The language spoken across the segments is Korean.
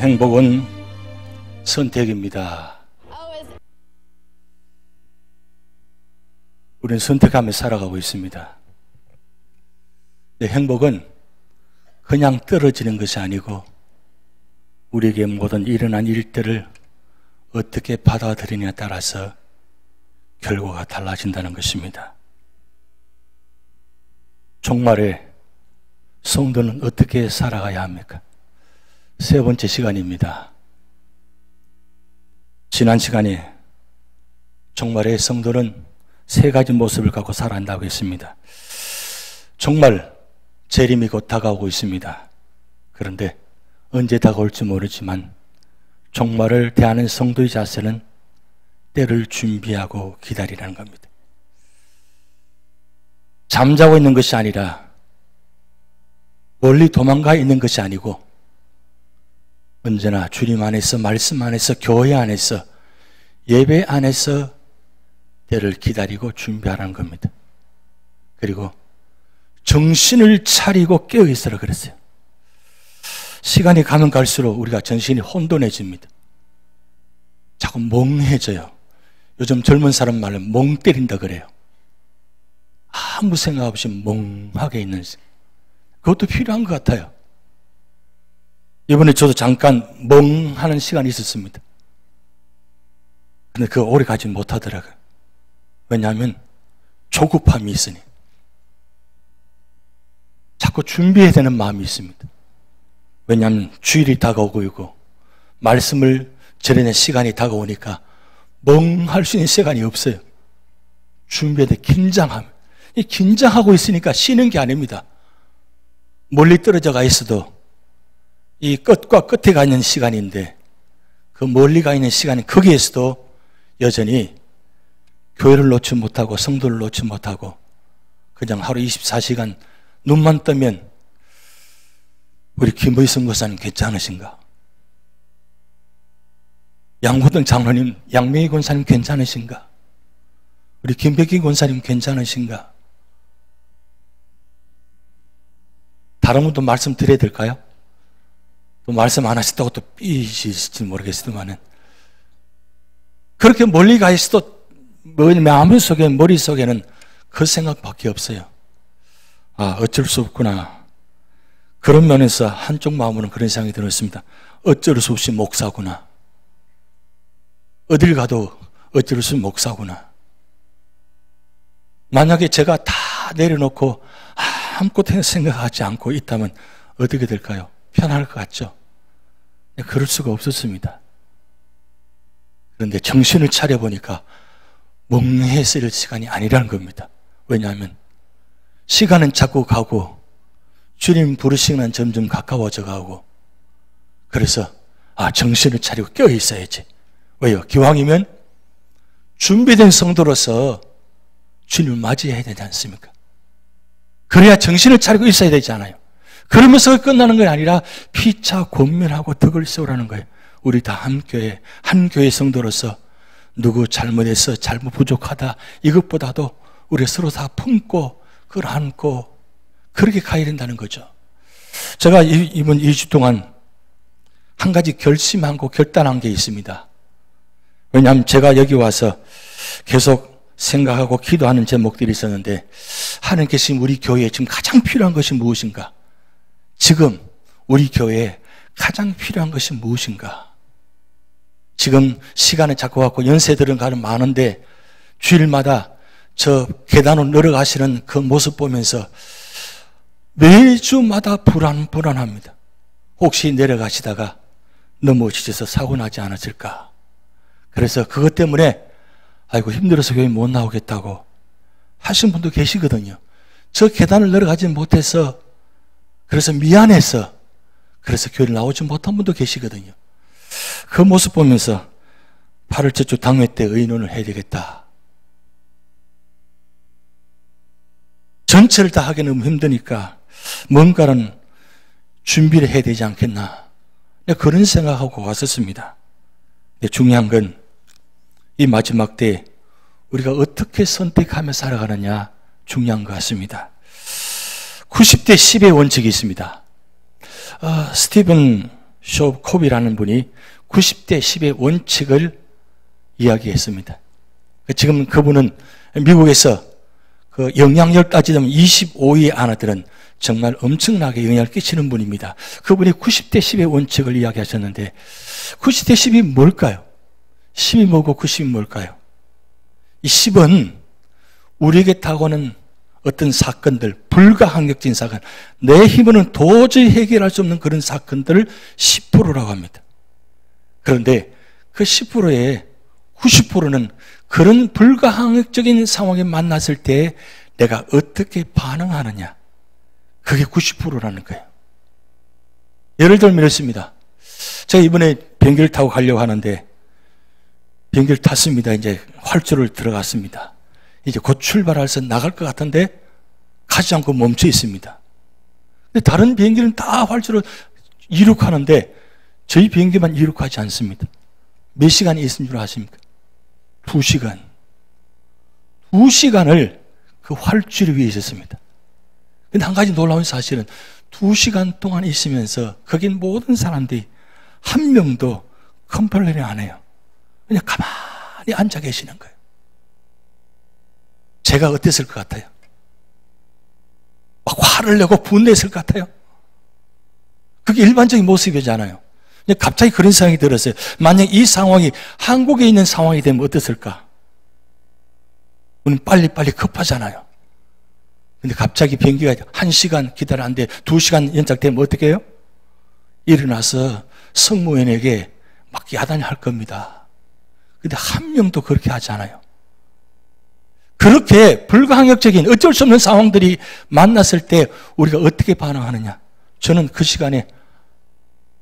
행복은 선택입니다. 우리는 선택하며 살아가고 있습니다. 행복은 그냥 떨어지는 것이 아니고 우리에게 모든 일어난 일들을 어떻게 받아들이냐에 따라서 결과가 달라진다는 것입니다. 종말에 성도는 어떻게 살아가야 합니까? 세 번째 시간입니다. 지난 시간에 종말의 성도는 세 가지 모습을 갖고 살아간다고 했습니다. 정말 재림이 곧 다가오고 있습니다. 그런데 언제 다가올지 모르지만 종말을 대하는 성도의 자세는 때를 준비하고 기다리라는 겁니다. 잠자고 있는 것이 아니라 멀리 도망가 있는 것이 아니고 언제나 주님 안에서, 말씀 안에서, 교회 안에서, 예배 안에서 때를 기다리고 준비하라는 겁니다. 그리고 정신을 차리고 깨어있으라 그랬어요. 시간이 가면 갈수록 우리가 정신이 혼돈해집니다. 자꾸 멍해져요. 요즘 젊은 사람 말로 멍 때린다 그래요. 아무 생각 없이 멍하게 있는 시간. 그것도 필요한 것 같아요. 이번에 저도 잠깐 멍하는 시간이 있었습니다. 근데 그거 오래 가지 못하더라고요. 왜냐하면 조급함이 있으니. 자꾸 준비해야 되는 마음이 있습니다. 왜냐하면 주일이 다가오고 있고 말씀을 전해낼 시간이 다가오니까 멍할 수 있는 시간이 없어요. 준비해야 돼. 긴장함. 이 긴장하고 있으니까 쉬는 게 아닙니다. 멀리 떨어져 가 있어도 이 끝과 끝에 가 있는 시간인데 그 멀리 가 있는 시간이 거기에서도 여전히 교회를 놓지 못하고 성도를 놓지 못하고 그냥 하루 24시간 눈만 뜨면 우리 김의성 권사님 괜찮으신가? 양호등 장로님, 양명희 권사님 괜찮으신가? 우리 김백기 권사님 괜찮으신가? 다른 분도 말씀 드려야 될까요? 또 말씀 안 하셨다고 또 삐지실지 모르겠지만은 그렇게 멀리 가 있어도 마음속에, 머릿속에는 그 생각밖에 없어요. 아, 어쩔 수 없구나. 그런 면에서 한쪽 마음으로는 그런 생각이 들었습니다. 어쩔 수 없이 목사구나. 어딜 가도 어쩔 수 없이 목사구나. 만약에 제가 다 내려놓고 아무것도 생각하지 않고 있다면 어떻게 될까요? 편할 것 같죠? 그럴 수가 없었습니다. 그런데 정신을 차려보니까 멍해있을 시간이 아니라는 겁니다. 왜냐하면 시간은 자꾸 가고 주님 부르시는 점점 가까워져 가고 그래서 정신을 차리고 깨어 있어야지. 왜요? 기왕이면 준비된 성도로서 주님을 맞이해야 되지 않습니까? 그래야 정신을 차리고 있어야 되잖아요. 그러면서 끝나는 게 아니라 피차 권면하고 덕을 세우라는 거예요. 우리 다 한 교회 성도로서 누구 잘못해서 잘못 부족하다 이것보다도 우리 서로 다 품고 그걸 안고 그렇게 가야 된다는 거죠. 제가 이번 2주 동안 한 가지 결심하고 결단한 게 있습니다. 왜냐하면 제가 여기 와서 계속 생각하고 기도하는 제목들이 있었는데 하나님께서 우리 교회에 지금 가장 필요한 것이 무엇인가? 지금 우리 교회에 가장 필요한 것이 무엇인가? 지금 시간을 잡고 갖고 연세들은 가는 많은데 주일마다 저 계단으로 내려가시는 그 모습 보면서 매주마다 불안합니다. 혹시 내려가시다가 넘어지셔서 사고 나지 않았을까? 그래서 그것 때문에 아이고 힘들어서 교회 못 나오겠다고 하신 분도 계시거든요. 저 계단을 내려가지 못해서 그래서 미안해서 그래서 교회를 나오지 못한 분도 계시거든요. 그 모습 보면서 8월 첫주 당회 때 의논을 해야 되겠다. 전체를 다 하기 너무 힘드니까 뭔가는 준비를 해야 되지 않겠나. 그런 생각하고 왔었습니다. 중요한 건 이 마지막 때 우리가 어떻게 선택하며 살아가느냐 중요한 것 같습니다. 90대 10의 원칙이 있습니다. 스티븐 쇼코비라는 분이 90대 10의 원칙을 이야기했습니다. 지금 그분은 미국에서 그 영향력 따지자면 25위 안아들은 정말 엄청나게 영향을 끼치는 분입니다. 그분이 90대 10의 원칙을 이야기하셨는데 90대 10이 뭘까요? 10이 뭐고 90이 뭘까요? 이 10은 우리에게 다가오는 어떤 사건들, 불가항력적인 사건, 내 힘으로는 도저히 해결할 수 없는 그런 사건들을 10%라고 합니다. 그런데 그 10%의 90%는 그런 불가항력적인 상황에 만났을 때 내가 어떻게 반응하느냐. 그게 90%라는 거예요. 예를 들면 이렇습니다. 제가 이번에 비행기를 타고 가려고 하는데 비행기를 탔습니다. 이제 활주를 들어갔습니다. 이제 곧 출발해서 나갈 것 같은데 가지 않고 멈춰 있습니다. 근데 다른 비행기는 다 활주를 이륙하는데 저희 비행기만 이륙하지 않습니다. 몇 시간이 있는 줄 아십니까? 2시간. 2시간을 그 활주를 위해 있었습니다. 근데 한 가지 놀라운 사실은 2시간 동안 있으면서 거긴 모든 사람들이 한 명도 컴플레인 안 해요. 그냥 가만히 앉아 계시는 거예요. 제가 어땠을 것 같아요? 막 화를 내고 분노했을 것 같아요? 그게 일반적인 모습이잖아요. 갑자기 그런 생각이 들었어요. 만약 이 상황이 한국에 있는 상황이 되면 어땠을까? 우리는 빨리빨리 급하잖아요. 근데 갑자기 비행기가 1시간 기다렸는데 2시간 연장되면 어떻게 해요? 일어나서 승무원에게 막 야단할 겁니다. 근데 한 명도 그렇게 하지 않아요. 그렇게 불가항력적인 어쩔 수 없는 상황들이 만났을 때 우리가 어떻게 반응하느냐. 저는 그 시간에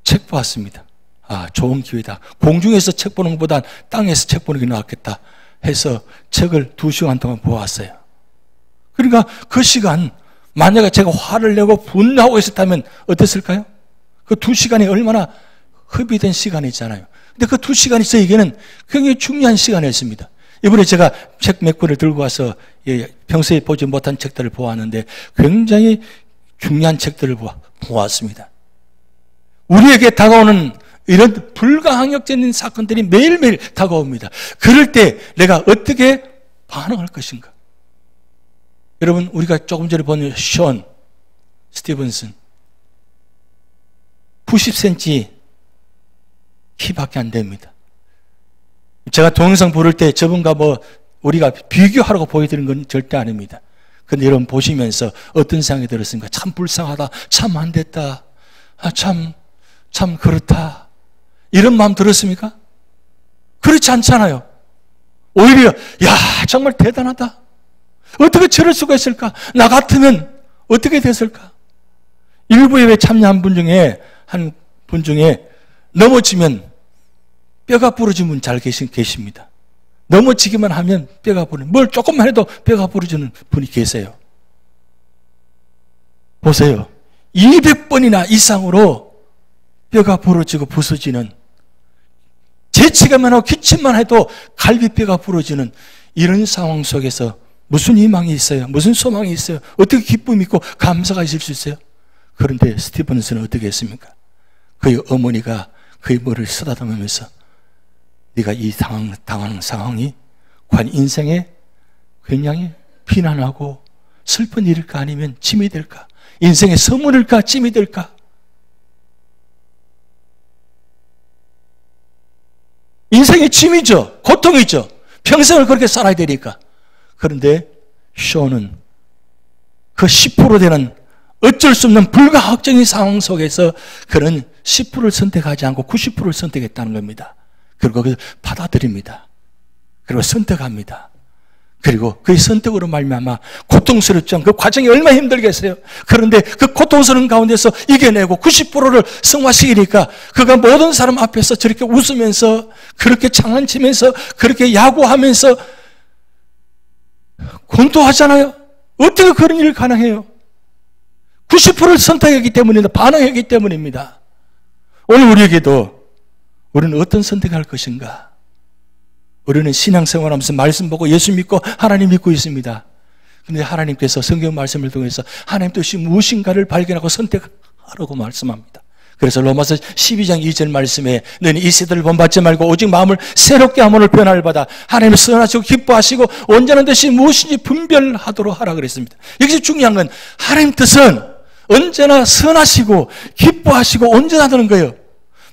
책 보았습니다. 아, 좋은 기회다. 공중에서 책 보는 것보단 땅에서 책 보는 게 나았겠다 해서 책을 2시간 동안 보았어요. 그러니까 그 시간 만약에 제가 화를 내고 분노하고 있었다면 어땠을까요? 그 2시간이 얼마나 허비된 시간이잖아요. 근데 그 2시간이 저에게는 굉장히 중요한 시간이었습니다. 이번에 제가 책 몇 권을 들고 와서 평소에 보지 못한 책들을 보았는데 굉장히 중요한 책들을 보았습니다. 우리에게 다가오는 이런 불가항력적인 사건들이 매일매일 다가옵니다. 그럴 때 내가 어떻게 반응할 것인가? 여러분, 우리가 조금 전에 본 션 스티븐슨 90cm 키밖에 안 됩니다. 제가 동영상 부를 때 저분과 우리가 비교하라고 보여드리는 건 절대 아닙니다. 근데 여러분 보시면서 어떤 생각이 들었습니까? 참 불쌍하다. 참 안 됐다. 참 그렇다. 이런 마음 들었습니까? 그렇지 않잖아요. 오히려 야, 정말 대단하다. 어떻게 저럴 수가 있을까? 나 같으면 어떻게 됐을까? 일부 예배 참여한 분 중에 한 분 중에 넘어지면 뼈가 부러진 분 잘 계십니다. 넘어지기만 하면 뼈가 부러지는, 뭘 조금만 해도 뼈가 부러지는 분이 계세요. 보세요. 200번이나 이상으로 뼈가 부러지고 부서지는, 재치기만 하고 기침만 해도 갈비뼈가 부러지는 이런 상황 속에서 무슨 희망이 있어요? 무슨 소망이 있어요? 어떻게 기쁨이 있고 감사가 있을 수 있어요? 그런데 스티븐슨은 어떻게 했습니까? 그의 어머니가 그의 머리를 쓰다듬으면서 네가 이 당하는 상황이 과연 인생에 굉장히 비난하고 슬픈 일일까 아니면 짐이 될까? 인생의 선물일까 짐이 될까? 인생의 짐이죠. 고통이죠. 평생을 그렇게 살아야 되니까. 그런데 쇼는 그 10% 되는 어쩔 수 없는 불가항력적인 상황 속에서 그런 10%를 선택하지 않고 90%를 선택했다는 겁니다. 그리고 그걸 받아들입니다. 그리고 선택합니다. 그리고 그 선택으로 말미암아 고통스럽죠. 그 과정이 얼마나 힘들겠어요. 그런데 그 고통스러운 가운데서 이겨내고 90%를 승화시키니까 그가 모든 사람 앞에서 저렇게 웃으면서 그렇게 장난치면서 그렇게 야구하면서 권투하잖아요. 어떻게 그런 일이 가능해요? 90%를 선택했기 때문입니다. 반응했기 때문입니다. 오늘 우리에게도 우리는 어떤 선택을 할 것인가? 우리는 신앙생활하면서 말씀 보고 예수 믿고 하나님 믿고 있습니다. 그런데 하나님께서 성경 말씀을 통해서 하나님 뜻이 무엇인가를 발견하고 선택하라고 말씀합니다. 그래서 로마서 12장 2절 말씀에 너는 이 세대를 본받지 말고 오직 마음을 새롭게 함으로 변화를 받아 하나님을 선하시고 기뻐하시고 온전한 뜻이 무엇인지 분별하도록 하라 그랬습니다. 여기서 중요한 건 하나님 뜻은 언제나 선하시고 기뻐하시고 온전하다는 거예요.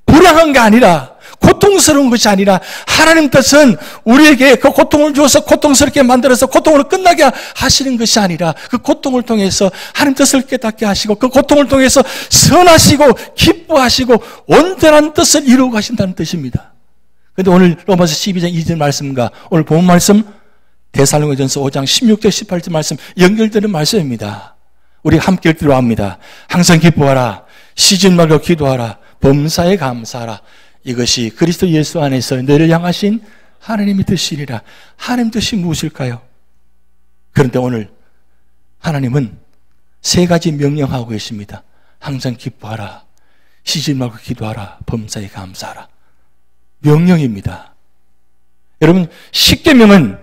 불행한 게 아니라, 고통스러운 것이 아니라, 하나님 뜻은 우리에게 그 고통을 주어서 고통스럽게 만들어서 고통으로 끝나게 하시는 것이 아니라, 그 고통을 통해서 하나님 뜻을 깨닫게 하시고, 그 고통을 통해서 선하시고 기뻐하시고 온전한 뜻을 이루고 가신다는 뜻입니다. 그런데 오늘 로마서 12장 2절 말씀과 오늘 본 말씀 데살로니가전서 5장 16절 18절 말씀 연결되는 말씀입니다. 우리 함께 읽기로 합니다. 항상 기뻐하라, 쉬지 말고 기도하라, 범사에 감사하라. 이것이 그리스도 예수 안에서 너를 향하신 하나님의 뜻이니라. 하나님 뜻이 무엇일까요? 그런데 오늘 하나님은 세 가지 명령하고 계십니다. 항상 기뻐하라, 쉬지 말고 기도하라, 범사에 감사하라. 명령입니다. 여러분, 십계명은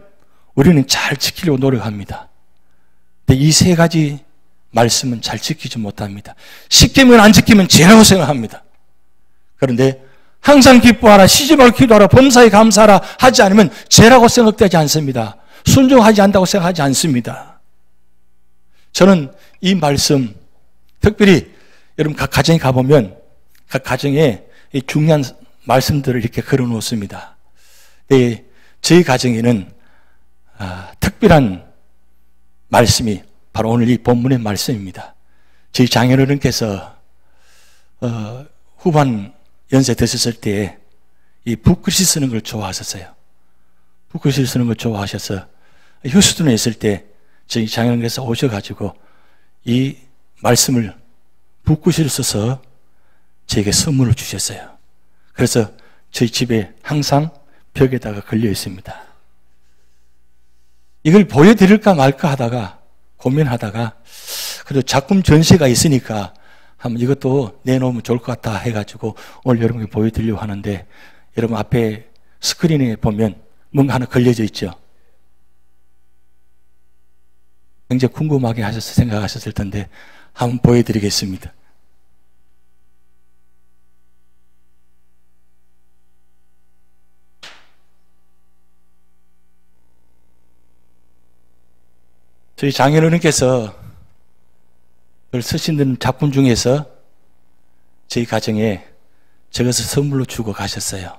우리는 잘 지키려고 노력합니다. 근데 이 세 가지 말씀은 잘 지키지 못합니다. 십계명을 안 지키면 죄라고 생각합니다. 그런데 항상 기뻐하라, 쉬지 말고 기도하라, 범사에 감사하라 하지 않으면 죄라고 생각되지 않습니다. 순종하지 않는다고 생각하지 않습니다. 저는 이 말씀, 특별히 여러분 각 가정에 가보면 각 가정에 중요한 말씀들을 이렇게 걸어 놓습니다. 저희 가정에는 특별한 말씀이 바로 오늘 이 본문의 말씀입니다. 저희 장인어른께서 후반 연세 드셨을 때 이 붓글씨 쓰는 걸 좋아하셨어요. 붓글씨 쓰는 걸 좋아하셔서 휴스턴에 있을 때 저희 장인어른께서 오셔가지고 이 말씀을 붓글씨를 써서 저에게 선물을 주셨어요. 그래서 저희 집에 항상 벽에다가 걸려 있습니다. 이걸 보여드릴까 말까 하다가 고민하다가 그래도 작품 전시가 있으니까 한번 이것도 내놓으면 좋을 것 같다 해가지고 오늘 여러분께 보여드리려고 하는데, 여러분 앞에 스크린에 보면 뭔가 하나 걸려져 있죠. 굉장히 궁금하게 생각하셨을 텐데 한번 보여드리겠습니다. 저희 장인어른께서 그걸 쓰신 작품 중에서 저희 가정에 저것을 선물로 주고 가셨어요.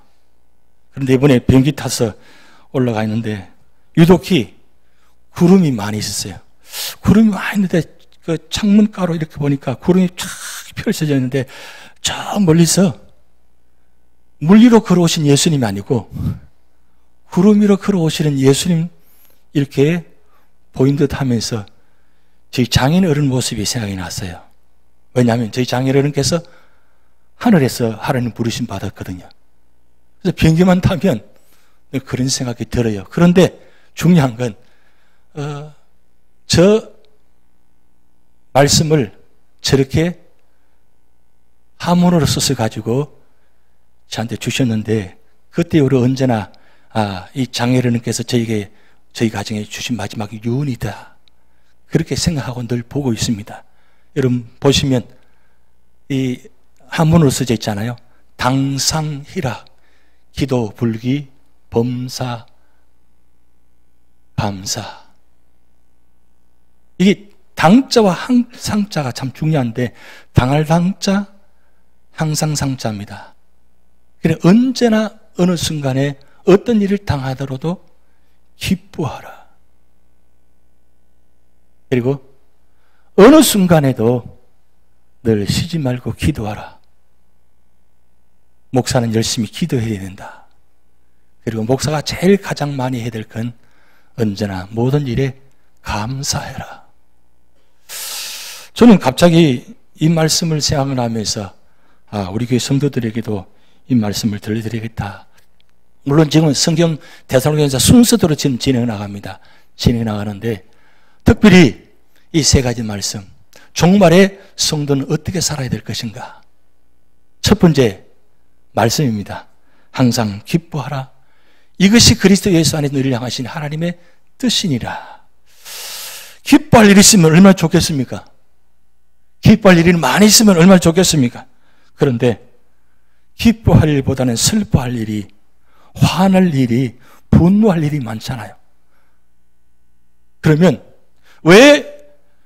그런데 이번에 비행기 타서 올라가 있는데 유독히 구름이 많이 있었어요. 구름이 많이 있는데 그 창문가로 이렇게 보니까 구름이 쫙 펼쳐져 있는데 저 멀리서 물 위로 걸어오신 예수님이 아니고 구름 위로 걸어오시는 예수님 이렇게 보인 듯 하면서 저희 장인어른 모습이 생각이 났어요. 왜냐하면 저희 장인어른께서 하늘에서 하나님 부르심 받았거든요. 그래서 비행기만 타면 그런 생각이 들어요. 그런데 중요한 건 저 말씀을 저렇게 한문으로 써서 가지고 저한테 주셨는데, 그때 우리 언제나 이 장인어른께서 저희 가정에 주신 마지막 유언이다, 그렇게 생각하고 늘 보고 있습니다. 여러분 보시면 이 한문으로 써져 있잖아요. 당상희락, 기도, 불기, 범사, 감사. 이게 당자와 상자가 참 중요한데, 당할 당자, 항상 상자입니다. 그래 언제나 어느 순간에 어떤 일을 당하더라도 기뻐하라. 그리고 어느 순간에도 늘 쉬지 말고 기도하라. 목사는 열심히 기도해야 된다. 그리고 목사가 제일 가장 많이 해야 될 건 언제나 모든 일에 감사해라. 저는 갑자기 이 말씀을 생각을 하면서 우리 교회 성도들에게도 이 말씀을 들려드리겠다. 물론 지금은 성경 데살로니가전서 순서대로 지금 진행해 나갑니다. 진행해 나가는데 특별히 이 세 가지 말씀, 종말에 성도는 어떻게 살아야 될 것인가. 첫 번째 말씀입니다. 항상 기뻐하라. 이것이 그리스도 예수 안에 너희를 향하신 하나님의 뜻이니라. 기뻐할 일이 있으면 얼마나 좋겠습니까? 기뻐할 일이 많이 있으면 얼마나 좋겠습니까? 그런데 기뻐할 일보다는 슬퍼할 일이, 화날 일이, 분노할 일이 많잖아요. 그러면 왜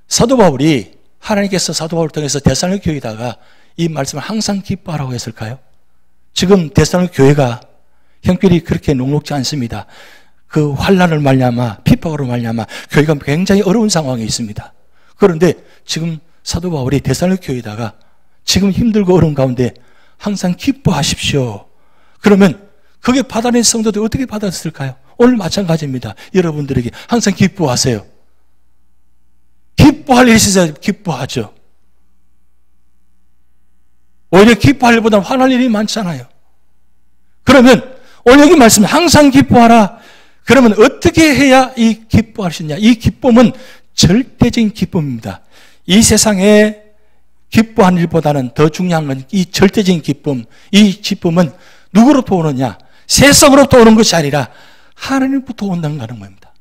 사도 바울이, 하나님께서 사도 바울을 통해서 데살로니가 교회에다가 이 말씀을 항상 기뻐하라고 했을까요? 지금 데살로니가 교회가 형편이 그렇게 녹록지 않습니다. 그 환난을 말미암아, 핍박으로 말미암아 교회가 굉장히 어려운 상황에 있습니다. 그런데 지금 사도 바울이 데살로니가 교회에다가 지금 힘들고 어려운 가운데 항상 기뻐하십시오. 그러면 그게 받아낸 성도들이 어떻게 받았을까요? 오늘 마찬가지입니다. 여러분들에게 항상 기뻐하세요. 기뻐할 일이 있어야 기뻐하죠. 오히려 기뻐할 일보다는 화날 일이 많잖아요. 그러면 오늘 여기 말씀 항상 기뻐하라. 그러면 어떻게 해야 이 기뻐할 수 있냐? 이 기쁨은 절대적인 기쁨입니다. 이 세상에 기뻐하는 일보다는 더 중요한 건 이 절대적인 기쁨. 이 기쁨은 누구로부터 오느냐? 세상으로부터 오는 것이 아니라 하나님부터 온다는 겁니다.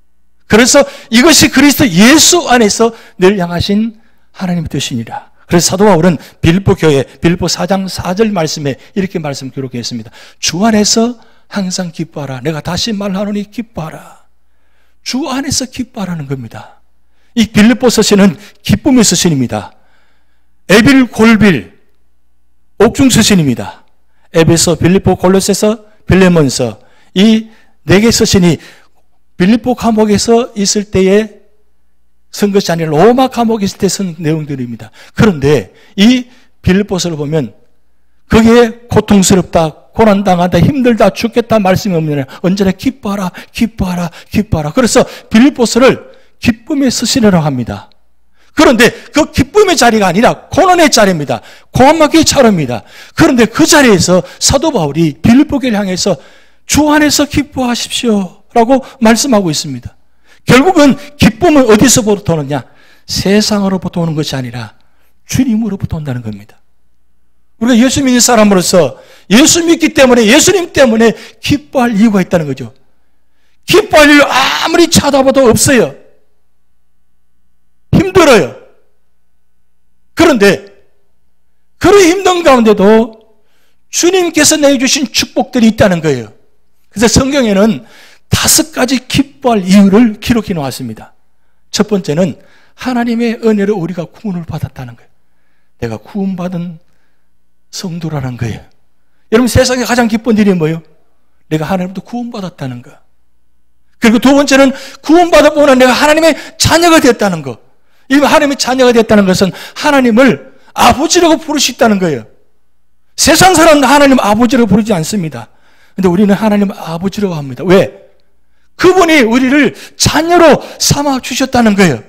그래서 이것이 그리스도 예수 안에서 늘 향하신 하나님의 뜻이니라. 그래서 사도 바울은 빌립보 교회 빌립보 4장 4절 말씀에 이렇게 말씀 기록했습니다. 주 안에서 항상 기뻐하라. 내가 다시 말하노니 기뻐하라. 주 안에서 기뻐하라는 겁니다. 이 빌립보 서신은 기쁨의 서신입니다. 에빌, 골빌, 옥중 서신입니다. 에베소, 빌립보, 골로새서, 빌레몬서 이 네 개 서신이 빌립보 감옥에서 있을 때에 쓴 것이 아니라 로마 감옥에 있을 때 쓴 내용들입니다. 그런데 이 빌립보서를 보면 거기에 고통스럽다, 고난당하다, 힘들다, 죽겠다 말씀이 없느냐 언제나 기뻐하라, 기뻐하라, 기뻐하라. 그래서 빌립보서를 기쁨의 서신이라고 합니다. 그런데 그 기쁨의 자리가 아니라 고난의 자리입니다. 고난막의 자리입니다. 그런데 그 자리에서 사도 바울이 빌립보교를 향해서 주 안에서 기뻐하십시오 라고 말씀하고 있습니다. 결국은 기쁨은 어디서부터 오느냐? 세상으로부터 오는 것이 아니라 주님으로부터 온다는 겁니다. 우리가 예수 믿는 사람으로서 예수 믿기 때문에, 예수님 때문에 기뻐할 이유가 있다는 거죠. 기뻐할 이유 아무리 찾아봐도 없어요. 힘들어요. 그런데 그런 힘든 가운데도 주님께서 내주신 축복들이 있다는 거예요. 그래서 성경에는 5가지 기뻐할 이유를 기록해 놓았습니다. 첫 번째는 하나님의 은혜로 우리가 구원을 받았다는 거예요. 내가 구원받은 성도라는 거예요. 여러분 세상에 가장 기쁜 일이 뭐예요? 내가 하나님부터 구원받았다는 거. 그리고 두 번째는 구원받아보면 내가 하나님의 자녀가 됐다는 거. 이 하나님의 자녀가 됐다는 것은 하나님을 아버지라고 부를 수 있다는 거예요. 세상 사람은 하나님 아버지라고 부르지 않습니다. 그런데 우리는 하나님 아버지라고 합니다. 왜? 그분이 우리를 자녀로 삼아 주셨다는 거예요.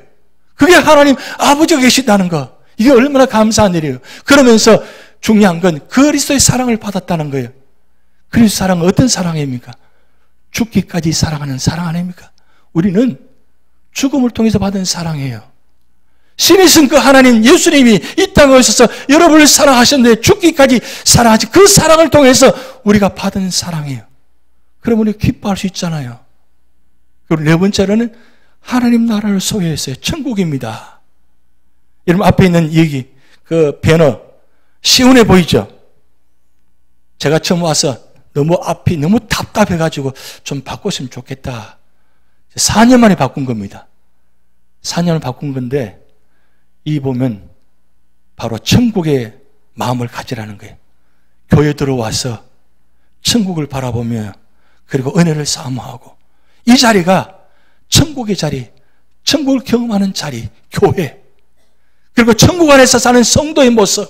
그게 하나님 아버지가 계시다는 거. 이게 얼마나 감사한 일이에요. 그러면서 중요한 건 그리스도의 사랑을 받았다는 거예요. 그리스도의 사랑은 어떤 사랑입니까? 죽기까지 사랑하는 사랑 아닙니까? 우리는 죽음을 통해서 받은 사랑이에요. 신이신 그 하나님 예수님이 이 땅에 오셔서 여러분을 사랑하셨는데 죽기까지 사랑하신 그 사랑을 통해서 우리가 받은 사랑이에요. 그러면 우리 기뻐할 수 있잖아요. 그리고 네 번째로는 하나님 나라를 소유했어요. 천국입니다. 여러분 앞에 있는 여기 그 배너 시원해 보이죠? 제가 처음 와서 너무 앞이 너무 답답해가지고 좀 바꿨으면 좋겠다. 4년 만에 바꾼 겁니다. 4년을 바꾼 건데 이 보면 바로 천국의 마음을 가지라는 거예요. 교회 들어와서 천국을 바라보며 그리고 은혜를 사모하고 이 자리가 천국의 자리, 천국을 경험하는 자리, 교회. 그리고 천국 안에서 사는 성도의 모습.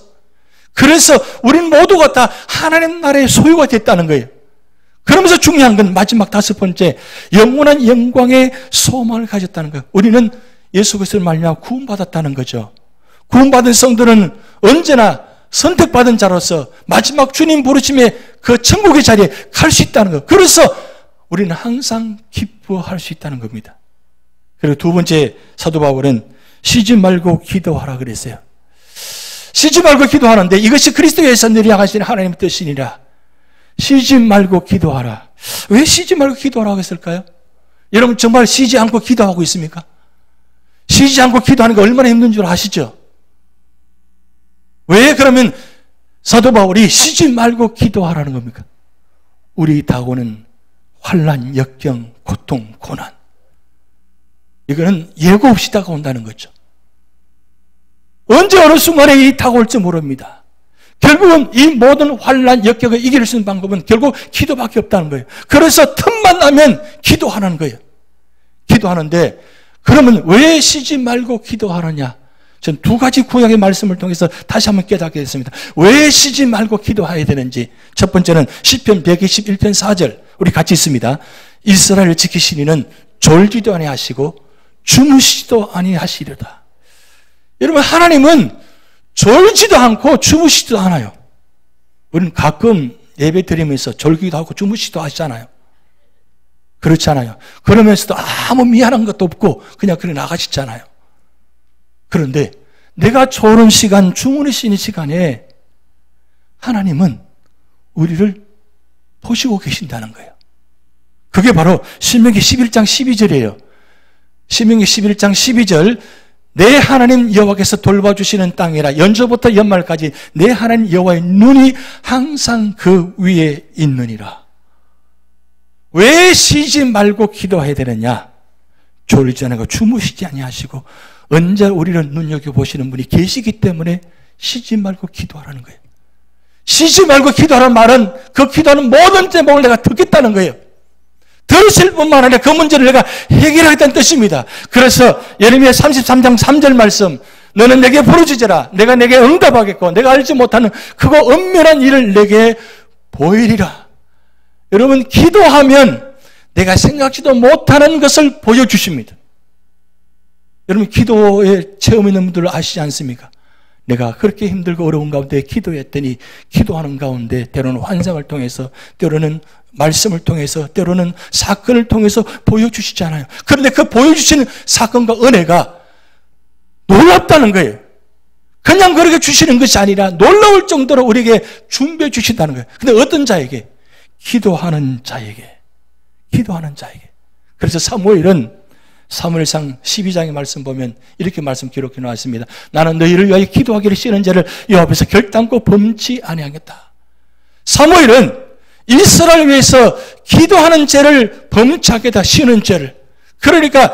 그래서 우린 모두가 다 하나님 나라의 소유가 됐다는 거예요. 그러면서 중요한 건 마지막 5번째, 영원한 영광의 소망을 가졌다는 거예요. 우리는 예수 그리스도를 말미암아 구원받았다는 거죠. 구원받은 성도는 언제나 선택받은 자로서 마지막 주님 부르심에 그 천국의 자리에 갈 수 있다는 거. 그래서 우리는 항상 기뻐할 수 있다는 겁니다. 그리고 두 번째 사도 바울은 쉬지 말고 기도하라 그랬어요. 쉬지 말고 기도하는데 이것이 그리스도에서 늘 향하시는 하나님의 뜻이니라. 쉬지 말고 기도하라. 왜 쉬지 말고 기도하라고 했을까요? 여러분 정말 쉬지 않고 기도하고 있습니까? 쉬지 않고 기도하는 게 얼마나 힘든 줄 아시죠? 왜 그러면 사도 바울이 쉬지 말고 기도하라는 겁니까? 우리 다가오는 환난, 역경, 고통, 고난, 이거는 예고 없이 다가온다는 거죠. 언제 어느 순간에 이 다가올지 모릅니다. 결국은 이 모든 환난, 역경을 이길 수 있는 방법은 결국 기도밖에 없다는 거예요. 그래서 틈만 나면 기도하는 거예요. 기도하는데 그러면 왜 쉬지 말고 기도하느냐? 전 두 가지 구약의 말씀을 통해서 다시 한번 깨닫게 됐습니다. 왜 쉬지 말고 기도해야 되는지. 첫 번째는 시편 121편 4절 우리 같이 있습니다. 이스라엘을 지키시니는 졸지도 아니하시고 주무시지도 아니하시리로다. 여러분, 하나님은 졸지도 않고 주무시지도 않아요. 우리는 가끔 예배 드리면서 졸기도 하고 주무시기도 하시잖아요. 그렇지 않아요. 그러면서도 아무 미안한 것도 없고 그냥 그래 나가시잖아요. 그런데 내가 졸은 시간, 주무시는 시간에 하나님은 우리를 보시고 계신다는 거예요. 그게 바로 신명기 11장 12절이에요. 신명기 11장 12절, 내 하나님 여호와께서 돌봐주시는 땅이라 연초부터 연말까지 내 하나님 여호와의 눈이 항상 그 위에 있느니라. 왜 쉬지 말고 기도해야 되느냐? 졸지 않고 주무시지 아니하시고 언제 우리를 눈여겨보시는 분이 계시기 때문에 쉬지 말고 기도하라는 거예요. 쉬지 말고 기도하라는 말은 그 기도하는 모든 제목을 내가 듣겠다는 거예요. 들으실 뿐만 아니라 그 문제를 내가 해결하겠다는 뜻입니다. 그래서 예레미야 33장 3절 말씀, 너는 내게 부르짖으라. 내가 내게 응답하겠고 내가 알지 못하는 그거 은밀한 일을 내게 보이리라. 여러분, 기도하면 내가 생각지도 못하는 것을 보여주십니다. 여러분, 기도에 체험 있는 분들 아시지 않습니까? 내가 그렇게 힘들고 어려운 가운데 기도했더니 기도하는 가운데 때로는 환상을 통해서, 때로는 말씀을 통해서, 때로는 사건을 통해서 보여주시잖아요. 그런데 그 보여주시는 사건과 은혜가 놀랍다는 거예요. 그냥 그렇게 주시는 것이 아니라 놀라울 정도로 우리에게 준비해 주신다는 거예요. 근데 어떤 자에게? 기도하는 자에게. 기도하는 자에게. 그래서 사무엘은 사무엘상 12장의 말씀 보면 이렇게 말씀 기록해 놓았습니다. 나는 너희를 위하여 기도하기를 싫은 죄를 여호와 앞에서 결단코 범치 아니하겠다. 사무엘은 이스라엘을 위해서 기도하는 죄를 범치 않겠다. 싫은 죄를. 그러니까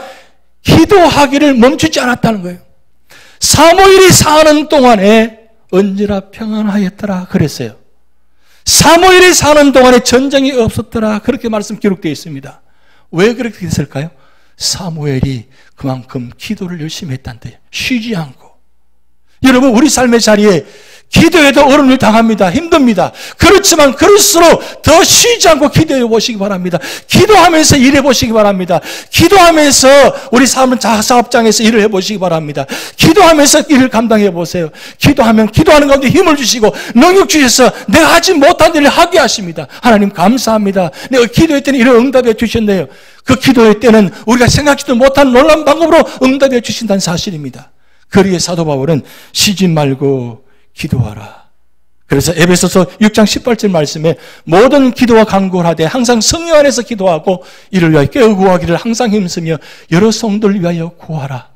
기도하기를 멈추지 않았다는 거예요. 사무엘이 사는 동안에 언제나 평안하였더라 그랬어요. 사무엘이 사는 동안에 전쟁이 없었더라 그렇게 말씀 기록되어 있습니다. 왜 그렇게 됐을까요? 사무엘이 그만큼 기도를 열심히 했다는 거예요. 쉬지 않고. 여러분, 우리 삶의 자리에 기도에도 어려움을 당합니다. 힘듭니다. 그렇지만 그럴수록 더 쉬지 않고 기도해 보시기 바랍니다. 기도하면서 일해 보시기 바랍니다. 기도하면서 우리 삶은 사업장에서 일을 해 보시기 바랍니다. 기도하면서 일을 감당해 보세요. 기도하면 기도하는 가운데 힘을 주시고 능력 주셔서 내가 하지 못한 일을 하게 하십니다. 하나님 감사합니다. 내가 기도했더니 이런 응답해 주셨네요. 그 기도할 때는 우리가 생각지도 못한 놀라운 방법으로 응답해 주신다는 사실입니다. 그리에 사도 바울은 쉬지 말고 기도하라. 그래서 에베소서 6장 18절 말씀에 모든 기도와 간구를 하되 항상 성령 안에서 기도하고 이를 위하여 깨어 구하기를 항상 힘쓰며 여러 성도를 위하여 구하라.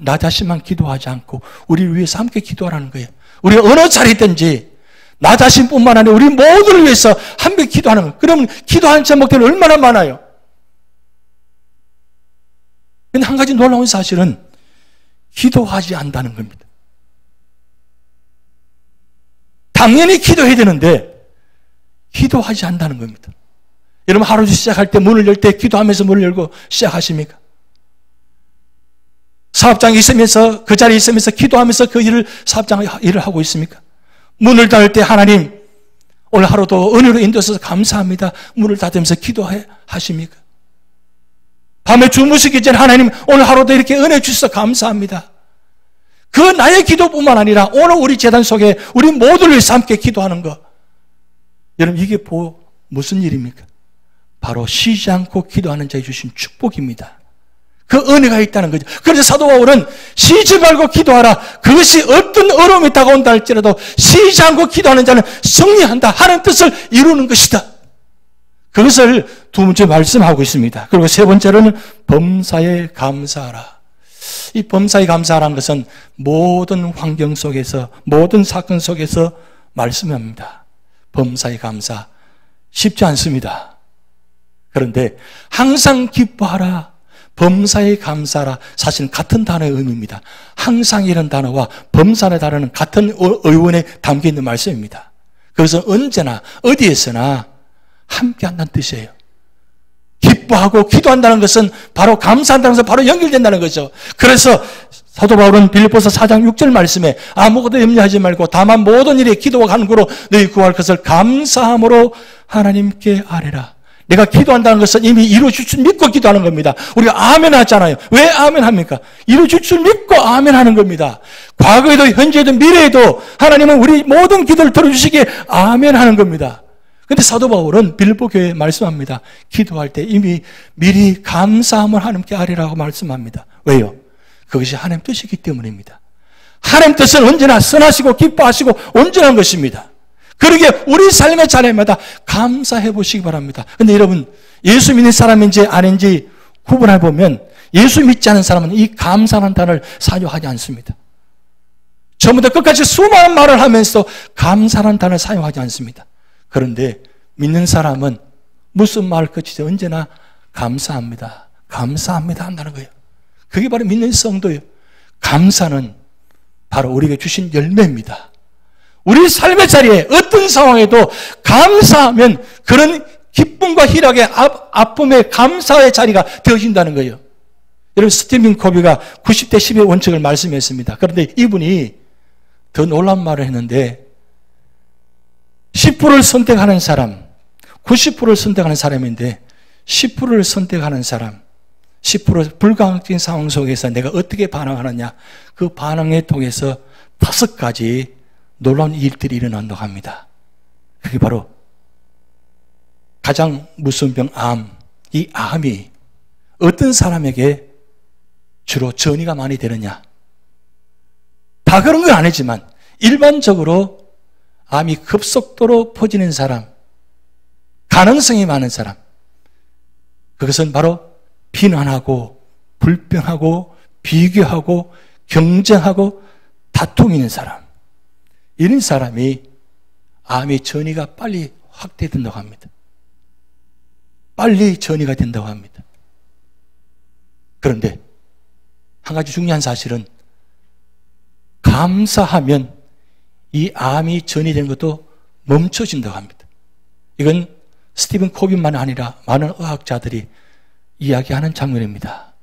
나 자신만 기도하지 않고 우리를 위해서 함께 기도하라는 거예요. 우리가 어느 자리든지 나 자신뿐만 아니라 우리 모두를 위해서 함께 기도하는 거예요. 그러면 기도하는 제목들이 얼마나 많아요. 근데 한 가지 놀라운 사실은 기도하지 않는다는 겁니다. 당연히 기도해야 되는데 기도하지 않는다는 겁니다. 여러분, 하루 시작할 때 문을 열 때 기도하면서 문을 열고 시작하십니까? 사업장에 있으면서 그 자리에 있으면서 기도하면서 그 일을 사업장 일을 하고 있습니까? 문을 닫을 때 하나님 오늘 하루도 은혜로 인도해서 감사합니다. 문을 닫으면서 기도하십니까? 밤에 주무시기 전에 하나님 오늘 하루도 이렇게 은혜 주셔서 감사합니다. 그 나의 기도뿐만 아니라 오늘 우리 재단 속에 우리 모두를 위해서 함께 기도하는 것. 여러분, 이게 무슨 일입니까? 바로 쉬지 않고 기도하는 자에 주신 축복입니다. 그 은혜가 있다는 거죠. 그래서 사도 바울은 쉬지 말고 기도하라. 그것이 어떤 어려움이 다가온다 할지라도 쉬지 않고 기도하는 자는 승리한다 하는 뜻을 이루는 것이다. 그것을 두 번째 말씀하고 있습니다. 그리고 세 번째로는 범사에 감사하라. 이 범사에 감사하라는 것은 모든 환경 속에서, 모든 사건 속에서 말씀합니다. 범사에 감사 쉽지 않습니다. 그런데 항상 기뻐하라, 범사에 감사하라, 사실은 같은 단어의 의미입니다. 항상이라는 단어와 범사라는 단어는 같은 의원에 담겨있는 말씀입니다. 그래서 언제나 어디에서나 함께한다는 뜻이에요. 기뻐하고 기도한다는 것은 바로 감사한다는 것은 바로 연결된다는 거죠. 그래서 사도 바울은 빌립보서 4장 6절 말씀에 아무것도 염려하지 말고 다만 모든 일에 기도와 간구로 너희 구할 것을 감사함으로 하나님께 아뢰라. 내가 기도한다는 것은 이미 이루어질 줄 믿고 기도하는 겁니다. 우리가 아멘 하잖아요. 왜 아멘 합니까? 이루어질 줄 믿고 아멘 하는 겁니다. 과거에도 현재에도 미래에도 하나님은 우리 모든 기도를 들어주시기에 아멘 하는 겁니다. 근데 사도 바울은 빌립보 교회에 말씀합니다. 기도할 때 이미 미리 감사함을 하나님께 아뢰라고 말씀합니다. 왜요? 그것이 하나님 뜻이기 때문입니다. 하나님 뜻은 언제나 선하시고 기뻐하시고 온전한 것입니다. 그러기에 우리 삶의 자리마다 감사해 보시기 바랍니다. 근데 여러분, 예수 믿는 사람인지 아닌지 구분해 보면 예수 믿지 않은 사람은 이 감사라는 단어를 사용하지 않습니다. 처음부터 끝까지 수많은 말을 하면서 감사라는 단어를 사용하지 않습니다. 그런데 믿는 사람은 무슨 말 끝이지 언제나 감사합니다. 감사합니다 한다는 거예요. 그게 바로 믿는 성도예요. 감사는 바로 우리에게 주신 열매입니다. 우리 삶의 자리에 어떤 상황에도 감사하면 그런 기쁨과 희락의 아픔의 감사의 자리가 되어진다는 거예요. 여러분, 스티븐 코비가 90대 10의 원칙을 말씀했습니다. 그런데 이분이 더 놀라운 말을 했는데 10%를 선택하는 사람, 90%를 선택하는 사람인데 10%를 선택하는 사람, 10% 불가항적인 상황 속에서 내가 어떻게 반응하느냐, 그 반응에 통해서 5가지 놀라운 일들이 일어난다고 합니다. 그게 바로 가장 무서운 병, 암. 이 암이 어떤 사람에게 주로 전이가 많이 되느냐. 다 그런 건 아니지만 일반적으로 암이 급속도로 퍼지는 사람, 가능성이 많은 사람, 그것은 바로 비난하고 불평하고 비교하고 경쟁하고 다툼이 있는 사람, 이런 사람이 암의 전이가 빨리 확대된다고 합니다. 빨리 전이가 된다고 합니다. 그런데 한 가지 중요한 사실은 감사하면 이 암이 전이되는 것도 멈춰진다고 합니다. 이건 스티븐 코비만이 아니라 많은 의학자들이 이야기하는 장면입니다.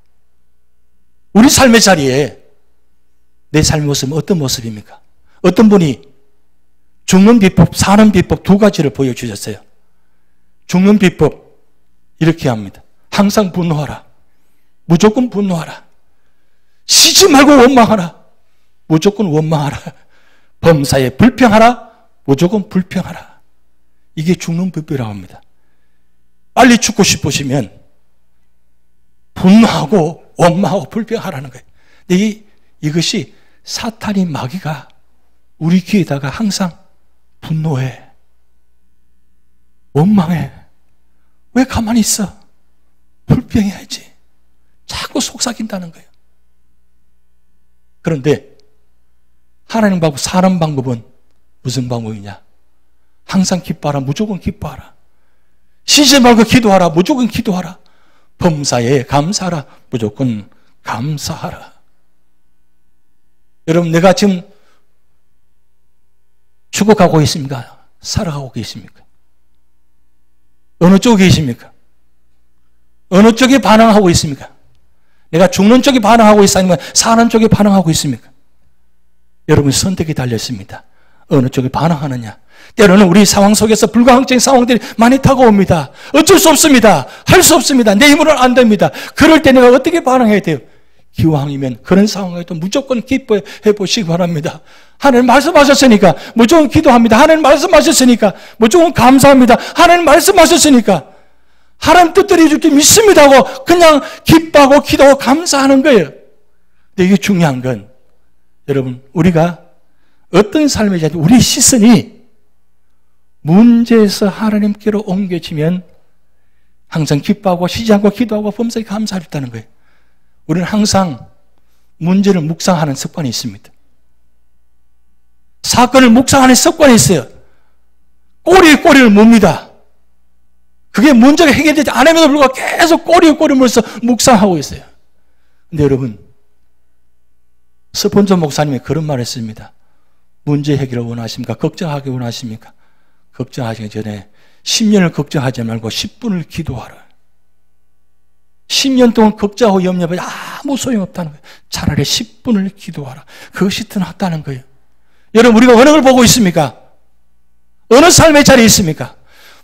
우리 삶의 자리에 내 삶의 모습은 어떤 모습입니까? 어떤 분이 죽는 비법, 사는 비법 2가지를 보여주셨어요. 죽는 비법 이렇게 합니다. 항상 분노하라. 무조건 분노하라. 쉬지 말고 원망하라. 무조건 원망하라. 범사에 불평하라. 무조건 불평하라. 이게 죽는 비법이라고 합니다. 빨리 죽고 싶으시면 분노하고 원망하고 불평하라는 거예요. 근데 이것이 사탄이 마귀가 우리 귀에다가 항상 분노해, 원망해, 왜 가만히 있어? 불평해야지. 자꾸 속삭인다는 거예요. 그런데 하나님 방법, 사는 방법은 무슨 방법이냐? 항상 기뻐하라. 무조건 기뻐하라. 쉬지 말고 기도하라. 무조건 기도하라. 범사에 감사하라. 무조건 감사하라. 여러분, 내가 지금 죽어가고 있습니까? 살아가고 계십니까? 어느 쪽에 계십니까? 어느 쪽에 반응하고 있습니까? 내가 죽는 쪽에 반응하고 있어? 아니면 사는 쪽에 반응하고 있습니까? 여러분, 선택이 달렸습니다. 어느 쪽에 반응하느냐? 때로는 우리 상황 속에서 불가항적인 상황들이 많이 다가옵니다. 어쩔 수 없습니다. 할 수 없습니다. 내 힘으로는 안 됩니다. 그럴 때 내가 어떻게 반응해야 돼요? 기왕이면 그런 상황에도 무조건 기뻐해 보시기 바랍니다. 하나님 말씀하셨으니까 무조건 기도합니다. 하나님 말씀하셨으니까 무조건 감사합니다. 하나님 말씀하셨으니까 하나님 뜻대로 해줄 줄 믿습니다 하고 그냥 기뻐하고 기도하고 감사하는 거예요. 근데 이게 중요한 건 여러분, 우리가 어떤 삶의 자리, 우리 시선이 문제에서 하나님께로 옮겨지면 항상 기뻐하고 쉬지 않고 기도하고 범사에 감사하겠다는 거예요. 우리는 항상 문제를 묵상하는 습관이 있습니다. 사건을 묵상하는 습관이 있어요. 꼬리를 뭅니다. 그게 문제가 해결되지 않음에도 불구하고 계속 꼬리를 물어서 묵상하고 있어요. 근데 여러분, 스폰전 목사님이 그런 말을 했습니다. 문제 해결을 원하십니까? 걱정하기 원하십니까? 걱정하기 전에 10년을 걱정하지 말고 10분을 기도하라. 10년 동안 걱정하고 염려하면 아무 소용없다는 거예요. 차라리 10분을 기도하라. 그것이 더 낫다는 거예요. 여러분, 우리가 어느 걸 보고 있습니까? 어느 삶의 자리에 있습니까?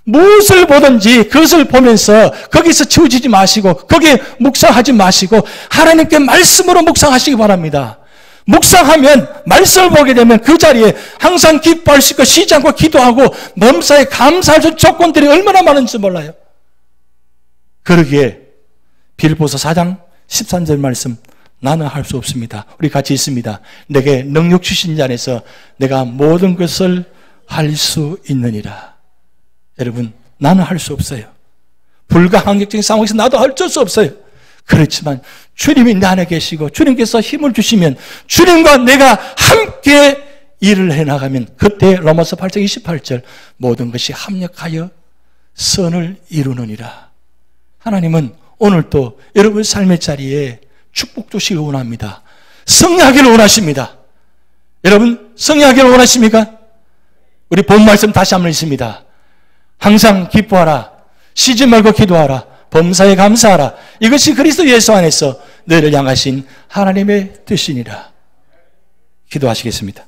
무엇을 보든지 그것을 보면서 거기서 치우치지 마시고 거기에 묵상하지 마시고 하나님께 말씀으로 묵상하시기 바랍니다. 묵상하면 말씀을 보게 되면 그 자리에 항상 기뻐할 수 있고 쉬지 않고 기도하고 범사에 감사할 수 있는 조건들이 얼마나 많은지 몰라요. 그러기에 빌보서 4장 13절 말씀, 나는 할 수 없습니다. 우리 같이 있습니다. 내게 능력 주신 자 안에서 내가 모든 것을 할 수 있느니라. 여러분, 나는 할 수 없어요. 불가항력적인 상황에서 나도 어쩔 수 없어요. 그렇지만 주님이 내 안에 계시고 주님께서 힘을 주시면 주님과 내가 함께 일을 해나가면 그때 로마서 8장 28절 모든 것이 합력하여 선을 이루느니라. 하나님은 오늘도 여러분 삶의 자리에 축복 주시기 원합니다. 승리하기를 원하십니다. 여러분, 승리하기를 원하십니까? 우리 본 말씀 다시 한번 읽습니다. 항상 기뻐하라. 쉬지 말고 기도하라. 범사에 감사하라. 이것이 그리스도 예수 안에서 너희를 향하신 하나님의 뜻이니라. 기도하시겠습니다.